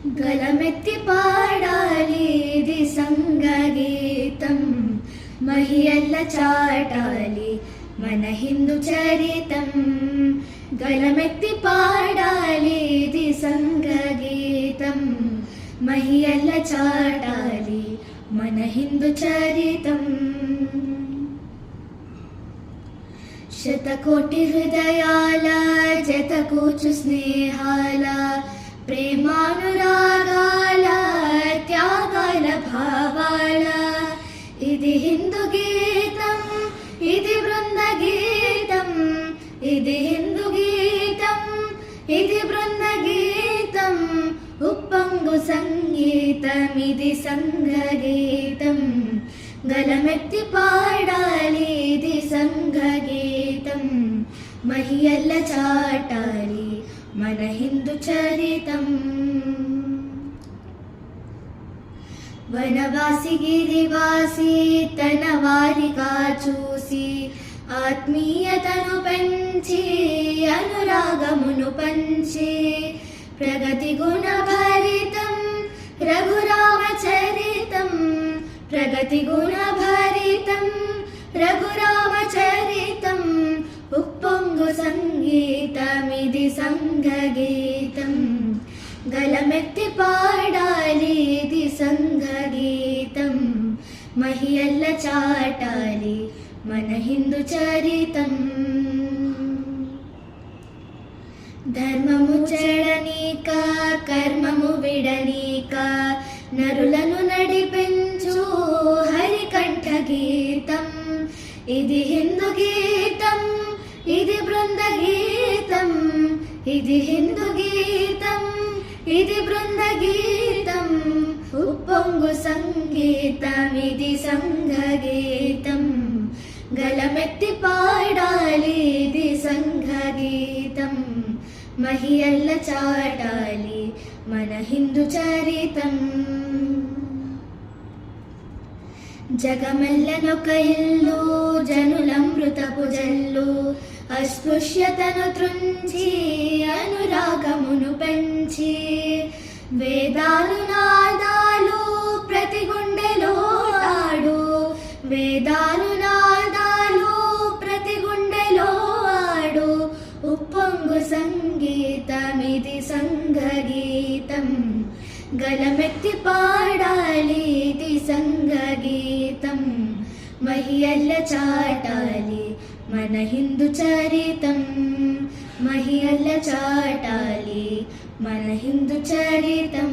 గలమెత్తి పాడాలి ఇది సంగగీతం, మహియల్ల చాటాలి మన హిందూ చరితం. గలమెత్తి పాడాలి ఇది సంగగీతం, మహియల్ల చాటాలి మన హిందూ చరితం. శతకోటి హృదయాల జతకూచు స్నేహాల, ప్రేమానురాగాల త్యాగాల భావాల, ఇది హిందూ గీతం, ఇది బృంద గీతం, ఇది హిందూ గీతం, ఇది బృంద గీతం. ఉప్పొంగు సంగీతం ఇది సంఘగీతం, గలమెత్తి పాడాలి ఇది సంఘగీతం, మహియల్ల చాటాలి మన హిందూ చరితం. వనవాసి గిరివాసి తన వారిగా చూసి, ఆత్మీయతను పెంచి అనురాగమును పంచి, ప్రగతి గుణ భరితం రఘురామ చరితం, ప్రగతి గుణ భరితం రఘురామ చరితం. ఉప్పొంగు సంగీతమిది సంఘగీతం, గలమెత్తి పాడాలి ఇది సంఘగీతం, మహియల్ల చాటాలి మన హిందూ చరితం. ధర్మము చెడనీక కర్మము విడనీక, నరులను నడిపించు హరికంఠ గీతం, ఇది హిందూ గీతం, ఇది బృంద గీతం, ఇది హిందూ గీతం, ఇది బృంద గీతం. ఉప్పొంగు సంగీతం ఇది సంఘగీతం, గలమెత్తి పాడాలి ఇది సంఘగీతం, మహియల్ల చాటాలి మన హిందూ చరితం. జగమెల్లనొక ఇల్లు జనులమృతపు జల్లు, అస్పృశ్యతను త్రుంచి అనురాగమును పెంచి, వేదాలు నాదాలు ప్రతి గుండెలో ఆడు, వేదాలు నాదాలు ప్రతి గుండెలో ఆడు. ఉప్పొంగు సంగీతమిది సంఘగీతం, గలమెత్తి పాడాలి ఇది సంఘగీతం, మహియల్ల చాటాలి మన హిందూ చరితం, మహియల్ల చాటాలి మన హిందూ చరితం.